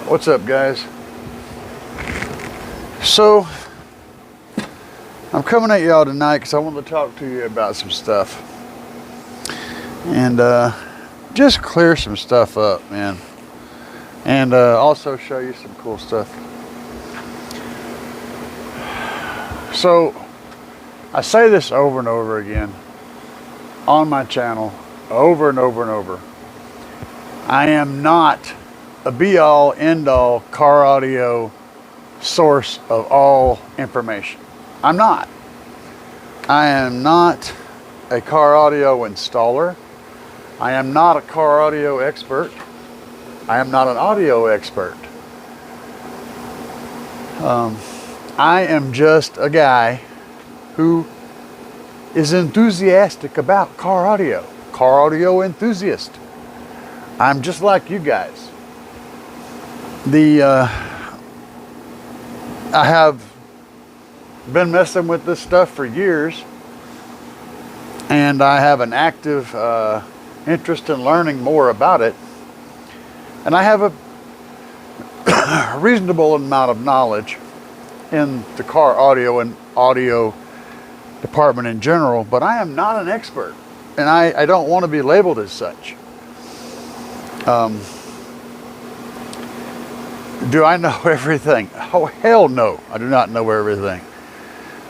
What's up, guys? So I'm coming at y'all tonight because I want to talk to you about some stuff and just clear some stuff up, man, and also show you some cool stuff. So I say this over and over again on my channel, over and over and over. I am not a be-all, end-all car audio source of all information. I'm not. I am not a car audio installer. I am not a car audio expert. I am not an audio expert. I am just a guy who is enthusiastic about car audio enthusiast. I'm just like you guys. I have been messing with this stuff for years, and I have an active interest in learning more about it, and I have a reasonable amount of knowledge in the car audio and audio department in general, but I am not an expert, and I don't want to be labeled as such. Do I know everything? Oh, hell no. I do not know everything.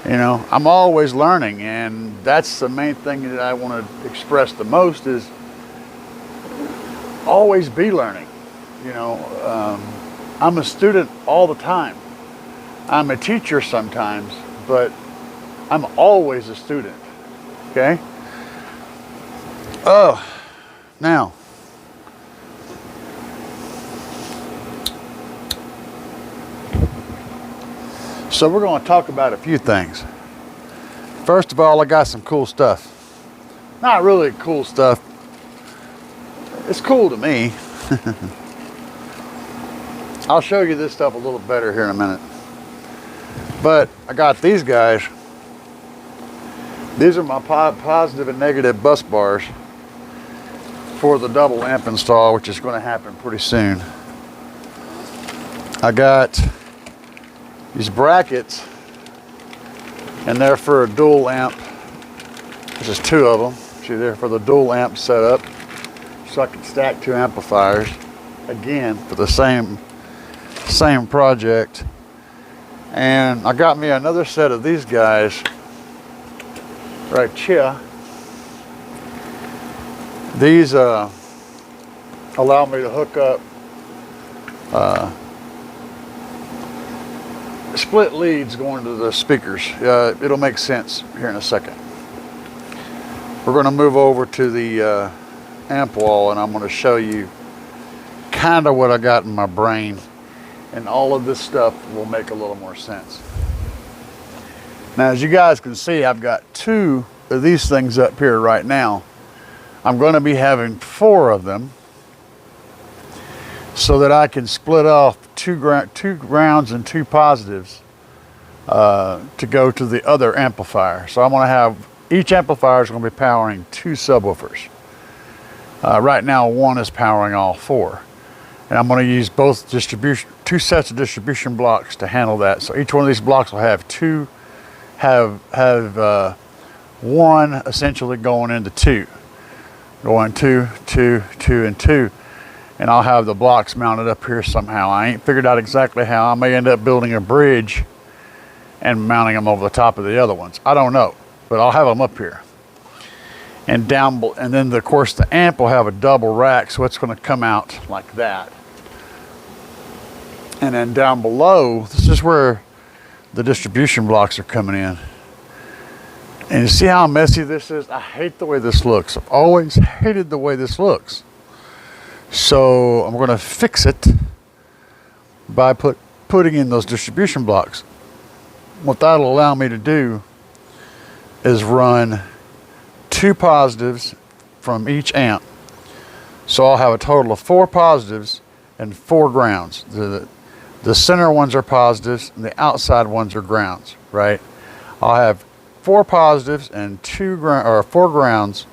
You know, I'm always learning, and that's the main thing that I want to express the most is always be learning. You know, I'm a student all the time. I'm a teacher sometimes, but I'm always a student. Okay? Oh, now. So we're going to talk about a few things. First of all, I got some cool stuff. Not really cool stuff. It's cool to me. I'll show you this stuff a little better here in a minute. But I got these guys. These are my positive and negative bus bars for the double amp install, which is going to happen pretty soon. I got these brackets, and they're for a dual amp. There's just two of them. See, they're for the dual amp setup, so I can stack two amplifiers again for the same project. And I got me another set of these guys right here. These allow me to hook up split leads going to the speakers. It'll make sense here in a second. We're going to move over to the amp wall, and I'm going to show you kind of what I got in my brain, and all of this stuff will make a little more sense. Now, as you guys can see, I've got two of these things up here right now. I'm going to be having four of them so that I can split off two grounds and two positives to go to the other amplifier. So I'm going to have, each amplifier is going to be powering two subwoofers. Right now, one is powering all four. And I'm going to use both two sets of distribution blocks to handle that. So each one of these blocks will have one essentially going into two. Going two, and two. And I'll have the blocks mounted up here somehow. I ain't figured out exactly how. I may end up building a bridge and mounting them over the top of the other ones. I don't know, but I'll have them up here. And then of course the amp will have a double rack, so it's going to come out like that. And then down below, this is where the distribution blocks are coming in. And you see how messy this is? I hate the way this looks. I've always hated the way this looks. So I'm going to fix it by putting in those distribution blocks. What that'll allow me to do is run two positives from each amp. So I'll have a total of four positives and four grounds. The center ones are positives and the outside ones are grounds, right? I'll have four positives and four grounds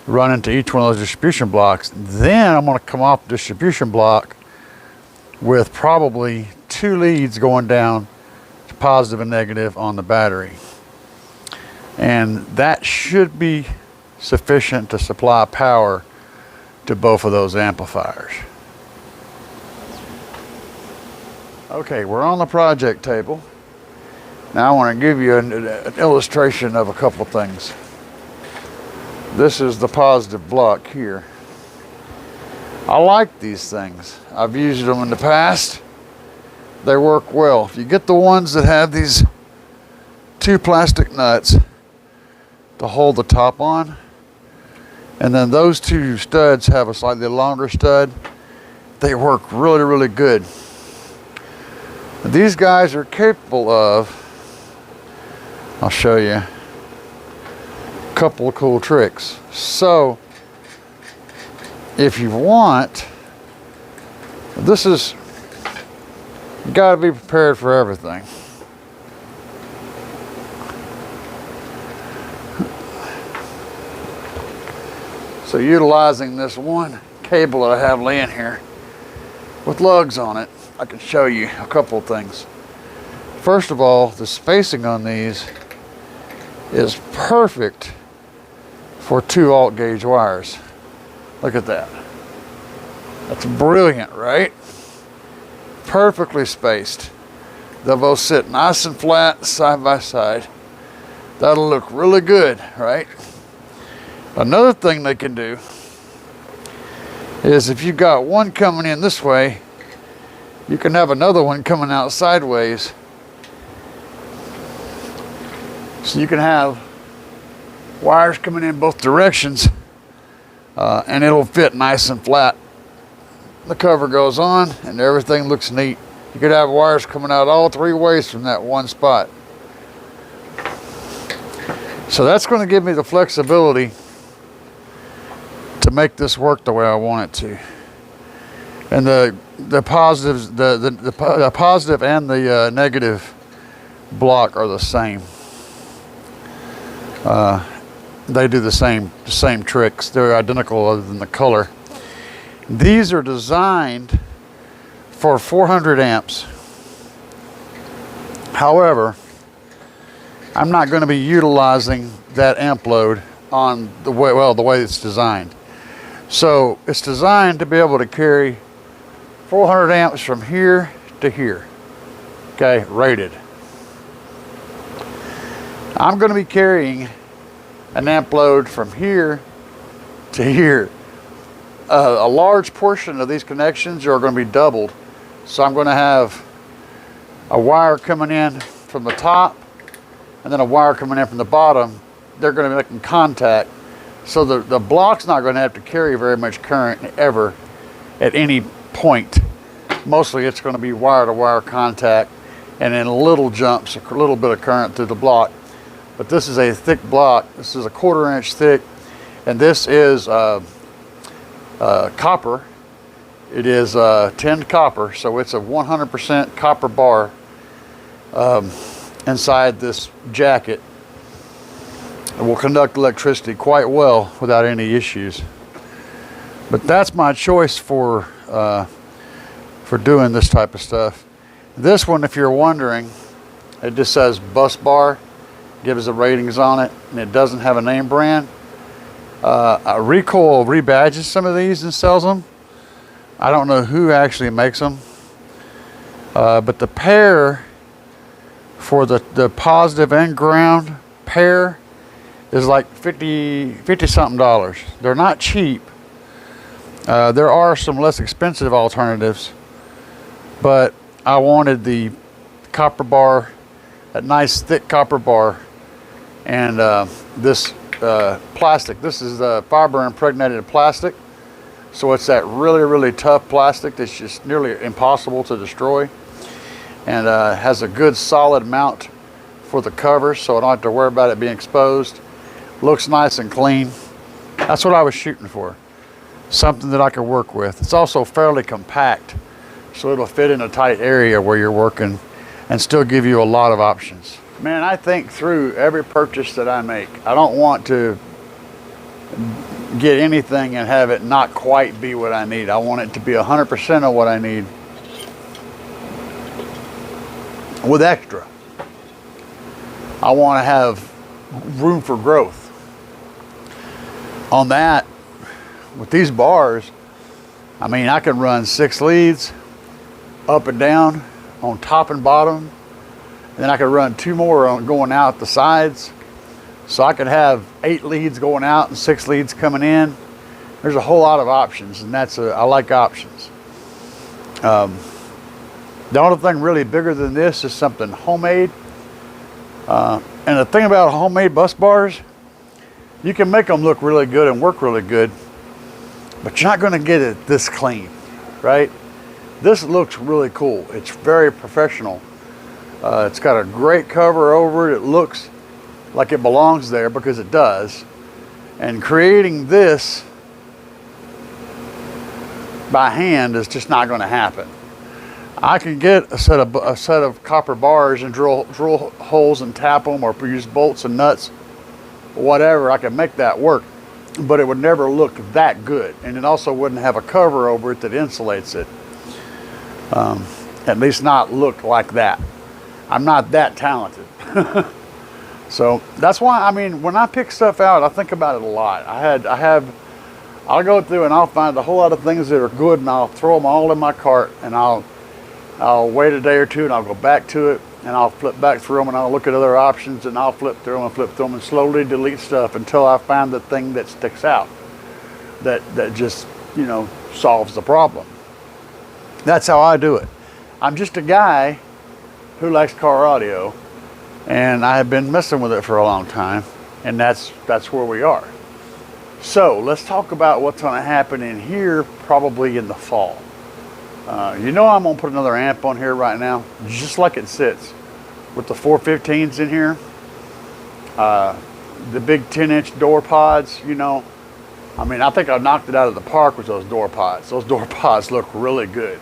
run into each one of those distribution blocks. Then I'm going to come off the distribution block with probably 2 leads going down to positive and negative on the battery. And that should be sufficient to supply power to both of those amplifiers. Okay, we're on the project table. Now I want to give you an illustration of a couple things. This is the positive block here. I like these things. I've used them in the past. They work well. If you get the ones that have these 2 plastic nuts to hold the top on, and then those 2 studs have a slightly longer stud, they work really, really good. These guys are capable of, I'll show you a couple of cool tricks. So if you want, this is, you gotta be prepared for everything. So utilizing this one cable that I have laying here with lugs on it, I can show you a couple of things. First of all, the spacing on these is perfect for 2 alt gauge wires. Look at that. That's brilliant, right? Perfectly spaced. They'll both sit nice and flat side by side. That'll look really good, right? Another thing they can do is if you've got one coming in this way, you can have another one coming out sideways. So you can have wires coming in both directions, and it'll fit nice and flat. The cover goes on and everything looks neat. You could have wires coming out all 3 ways from that one spot. So that's going to give me the flexibility to make this work the way I want it to. And the positives, the positive and the negative block are the same. They do the same tricks. They're identical other than the color. These are designed for 400 amps. However, I'm not going to be utilizing that amp load on the way it's designed. So it's designed to be able to carry 400 amps from here to here. Okay, rated. I'm going to be carrying an amp load from here to here. A large portion of these connections are going to be doubled. So I'm going to have a wire coming in from the top and then a wire coming in from the bottom. They're going to be making contact. So the block's not going to have to carry very much current ever at any point. Mostly it's going to be wire-to-wire contact and then little jumps, a little bit of current through the block. But this is a thick block. This is a 1/4 inch thick, and this is copper. It is tinned copper, so it's a 100% copper bar inside this jacket. It will conduct electricity quite well without any issues. But that's my choice for doing this type of stuff. This one, if you're wondering, it just says bus bar, gives the ratings on it, and it doesn't have a name brand. Recoil rebadges some of these and sells them. I don't know who actually makes them, but the pair for the positive and ground pair is like $50 something. They're not cheap. There are some less expensive alternatives, but I wanted the copper bar, that nice thick copper bar, and this plastic. This is fiber impregnated plastic, so it's that really, really tough plastic that's just nearly impossible to destroy, and has a good solid mount for the cover, so I don't have to worry about it being exposed. Looks nice and clean. That's what I was shooting for. Something that I could work with. It's also fairly compact, so it'll fit in a tight area where you're working and still give you a lot of options. Man, I think through every purchase that I make. I don't want to get anything and have it not quite be what I need. I want it to be 100% of what I need with extra. I want to have room for growth. On that, with these bars, I mean, I can run 6 leads up and down on top and bottom. And then I could run 2 more on going out the sides. So I could have 8 leads going out and 6 leads coming in. There's a whole lot of options, and I like options. The only thing really bigger than this is something homemade. And the thing about homemade bus bars, you can make them look really good and work really good, but you're not going to get it this clean, right? This looks really cool. It's very professional. It's got a great cover over it. It looks like it belongs there because it does. And creating this by hand is just not going to happen. I can get a set of copper bars and drill holes and tap them, or use bolts and nuts, whatever. I can make that work, but it would never look that good, and it also wouldn't have a cover over it that insulates it. At least not look like that. I'm not that talented. So that's why, I mean, when I pick stuff out, I think about it a lot. I'll go through and I'll find a whole lot of things that are good, and I'll throw them all in my cart, and I'll wait a day or two, and I'll go back to it, and I'll flip back through them, and I'll look at other options, and I'll flip through them and slowly delete stuff until I find the thing that sticks out, that just, you know, solves the problem. That's how I do it. I'm just a guy who likes car audio, and I have been messing with it for a long time, and that's where we are. So let's talk about what's going to happen in here probably in the fall. You know, I'm going to put another amp on here right now, just like it sits, with the 415s in here, the big 10-inch door pods. You know, I mean, I think I knocked it out of the park with those door pods. Those door pods look really good.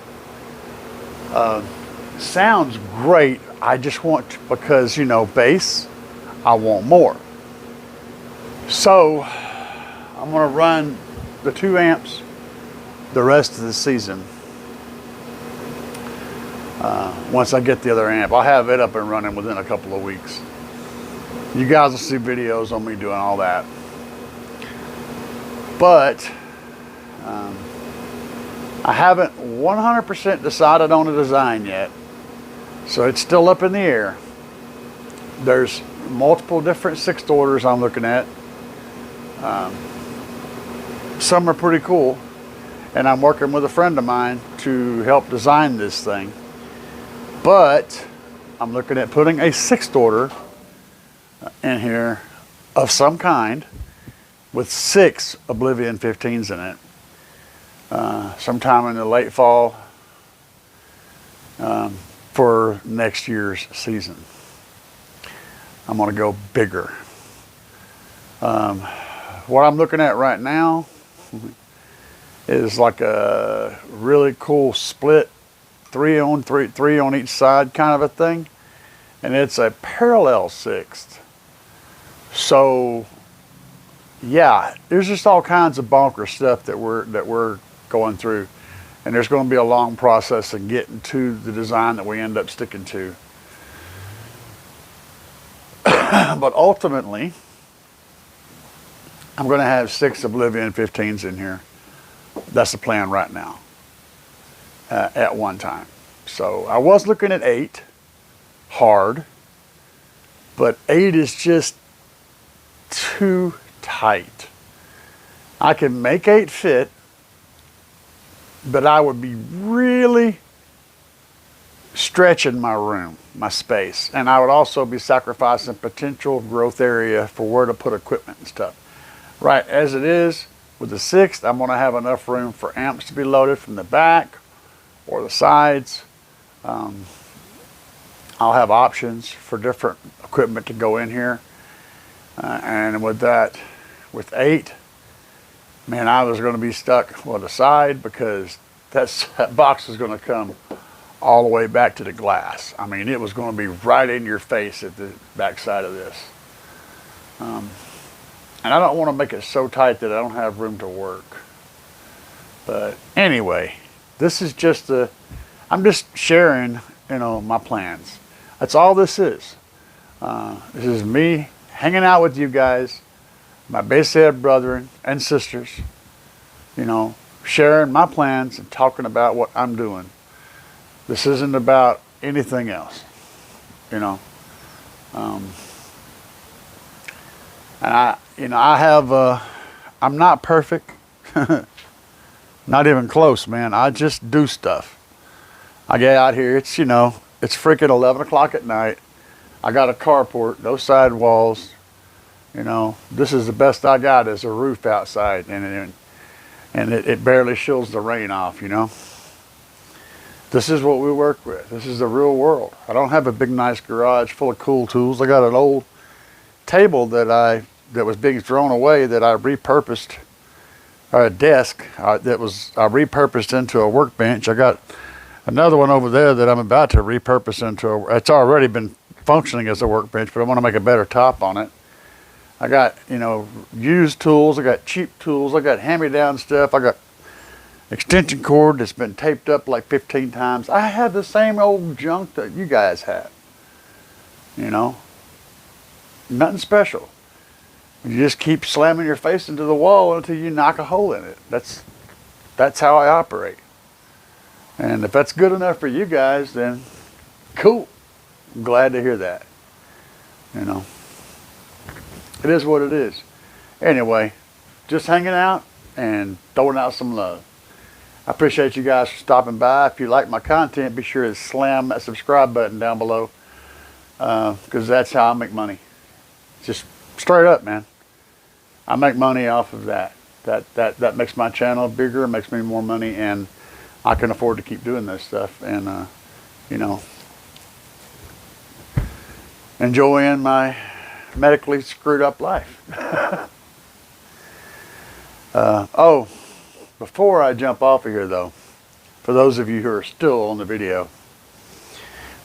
Sounds great. I just want, because, you know, bass, I want more. So I'm going to run the 2 amps the rest of the season. Once I get the other amp, I'll have it up and running within a couple of weeks. You guys will see videos on me doing all that. But I haven't 100% decided on a design yet, so it's still up in the air. There's multiple different 6th orders I'm looking at. Some are pretty cool, and I'm working with a friend of mine to help design this thing. But I'm looking at putting a 6th order in here of some kind with 6 Oblivion 15s in it, sometime in the late fall, for next year's season. I'm going to go bigger. What I'm looking at right now is like a really cool split, 3 on each side kind of a thing, and it's a parallel 6th. So yeah, there's just all kinds of bonker stuff that we're going through, and there's going to be a long process in getting to the design that we end up sticking to. But ultimately, I'm going to have 6 Oblivion 15s in here. That's the plan right now, at one time. So I was looking at 8 hard, but 8 is just too tight. I can make 8 fit, but I would be really stretching my room, my space, and I would also be sacrificing potential growth area for where to put equipment and stuff. Right, as it is, with the 6th, I'm going to have enough room for amps to be loaded from the back or the sides. I'll have options for different equipment to go in here. And with that, with 8, man, I was going to be stuck with the side, because that box is going to come all the way back to the glass. I mean, it was going to be right in your face at the back side of this. And I don't want to make it so tight that I don't have room to work. But anyway, this is just I'm just sharing, you know, my plans. That's all this is. This is me hanging out with you guys, my basehead brethren and sisters, you know, sharing my plans and talking about what I'm doing. This isn't about anything else, you know. And I'm not perfect. Not even close, man. I just do stuff. I get out here, it's freaking 11 o'clock at night. I got a carport, no side walls. You know, this is the best I got is a roof outside, and it barely shields the rain off, you know. This is what we work with. This is the real world. I don't have a big, nice garage full of cool tools. I got an old table that was being thrown away that I repurposed, or a desk I repurposed into a workbench. I got another one over there that I'm about to repurpose into it's already been functioning as a workbench, but I want to make a better top on it. I got, used tools. I got cheap tools. I got hand-me-down stuff. I got extension cord that's been taped up like 15 times. I have the same old junk that you guys have. You know, nothing special. You just keep slamming your face into the wall until you knock a hole in it. That's how I operate. And if that's good enough for you guys, then cool. I'm glad to hear that. You know, it is what it is. Anyway, just hanging out and throwing out some love. I appreciate you guys for stopping by. If you like my content, be sure to slam that subscribe button down below, because that's how I make money. Just straight up, man. I make money off of that. That makes my channel bigger, makes me more money, and I can afford to keep doing this stuff and, enjoying my medically screwed up life. Before I jump off of here, though, for those of you who are still on the video,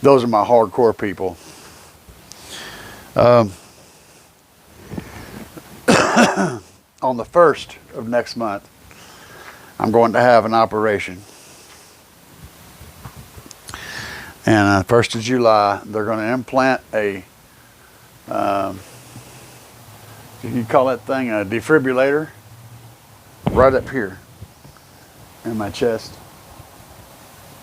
those are my hardcore people. On the 1st of next month, I'm going to have an operation. And 1st of July, they're going to implant a, you call that thing a defibrillator, right up here in my chest,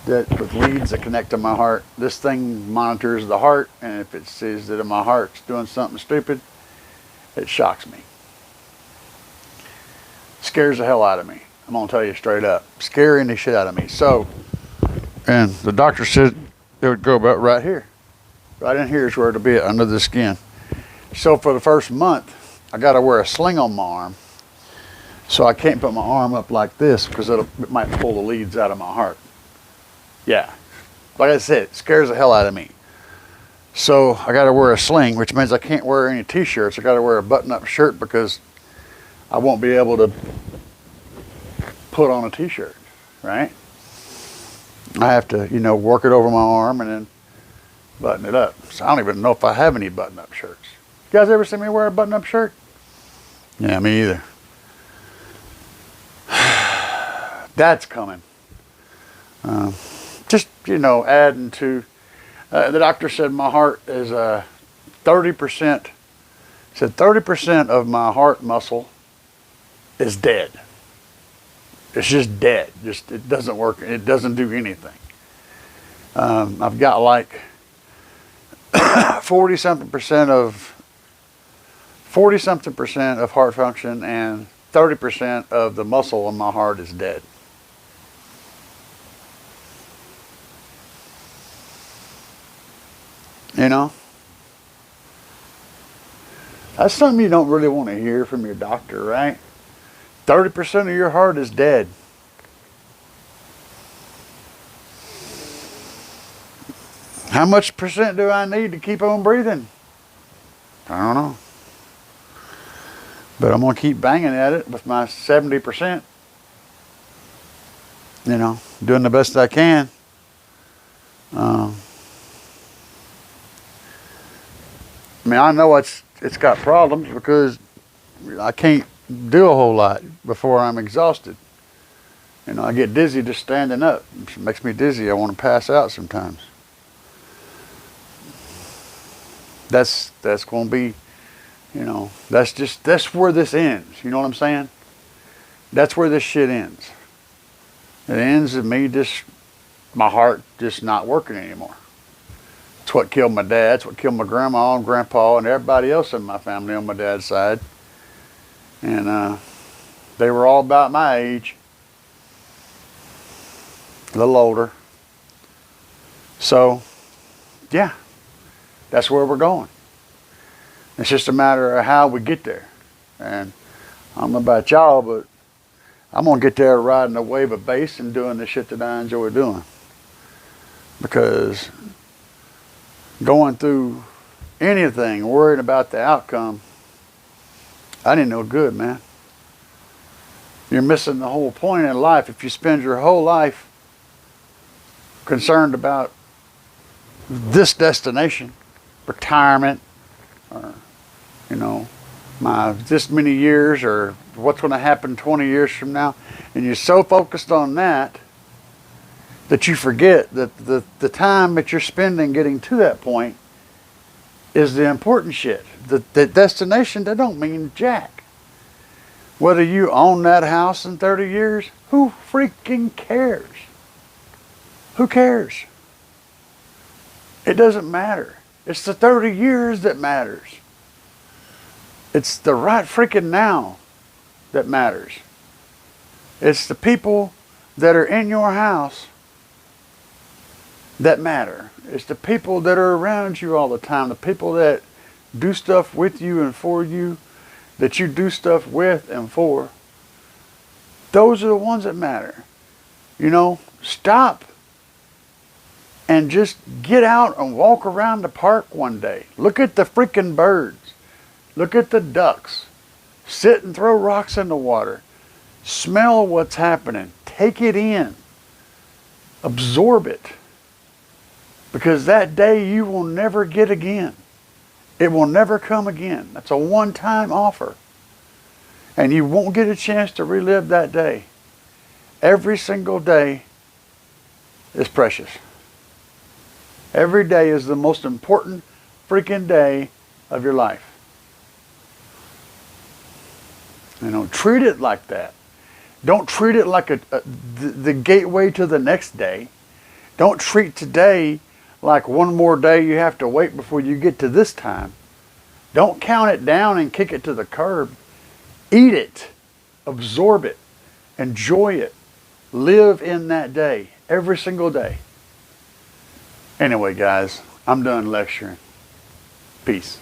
that with leads that connect to my heart. This thing monitors the heart, and if it sees that my heart's doing something stupid, it shocks me. Scares the hell out of me. I'm gonna tell you straight up, scaring the shit out of me. So, and the doctor said it would go about right here. Right in here is where it'll be, under the skin. So for the first month, I gotta wear a sling on my arm. So I can't put my arm up like this because it might pull the leads out of my heart. Yeah, like I said, it scares the hell out of me. So I got to wear a sling, which means I can't wear any t-shirts. I got to wear a button-up shirt because I won't be able to put on a t-shirt, right? I have to, work it over my arm and then button it up. So I don't even know if I have any button-up shirts. You guys ever seen me wear a button-up shirt? Yeah, me either. That's coming. Just, adding to, the doctor said my heart is 30%, said 30% of my heart muscle is dead. It's just dead. It doesn't work. It doesn't do anything. I've got like 40-something percent of heart function, and 30% of the muscle in my heart is dead. That's something you don't really want to hear from your doctor, right? 30% of your heart is dead. How much percent do I need to keep on breathing? I don't know. But I'm going to keep banging at it with my 70%. Doing the best I can. I know it's got problems because I can't do a whole lot before I'm exhausted. I get dizzy just standing up. It makes me dizzy. I want to pass out sometimes. That's going to be, that's where this ends. You know what I'm saying? That's where this shit ends. It ends with me just, my heart just not working anymore. It's what killed my dad. It's what killed my grandma and grandpa and everybody else in my family on my dad's side. And they were all about my age. A little older. So, yeah, that's where we're going. It's just a matter of how we get there. And I don't know about y'all, but I'm going to get there riding a wave of bass and doing the shit that I enjoy doing. Because going through anything, worrying about the outcome, I didn't know good, man. You're missing the whole point in life if you spend your whole life concerned about this destination, retirement, or, this many years, or what's going to happen 20 years from now, and you're so focused on that you forget that the time that you're spending getting to that point is the important shit. The destination, that don't mean jack. Whether you own that house in 30 years, who freaking cares? Who cares? It doesn't matter. It's the 30 years that matters. It's the right freaking now that matters. It's the people that are in your house that matter. It's the people that are around you all the time, the people that do stuff with you and for you, that you do stuff with and for. Those are the ones that matter. Stop and just get out and walk around the park one day. Look at the freaking birds. Look at the ducks. Sit and throw rocks in the water. Smell what's happening. Take it in. Absorb it. Because that day you will never get again. It will never come again. That's a one-time offer. And you won't get a chance to relive that day. Every single day is precious. Every day is the most important freaking day of your life. Treat it like that. Don't treat it like the gateway to the next day. Don't treat today like one more day you have to wait before you get to this time. Don't count it down and kick it to the curb. Eat it. Absorb it. Enjoy it. Live in that day. Every single day. Anyway, guys, I'm done lecturing. Peace.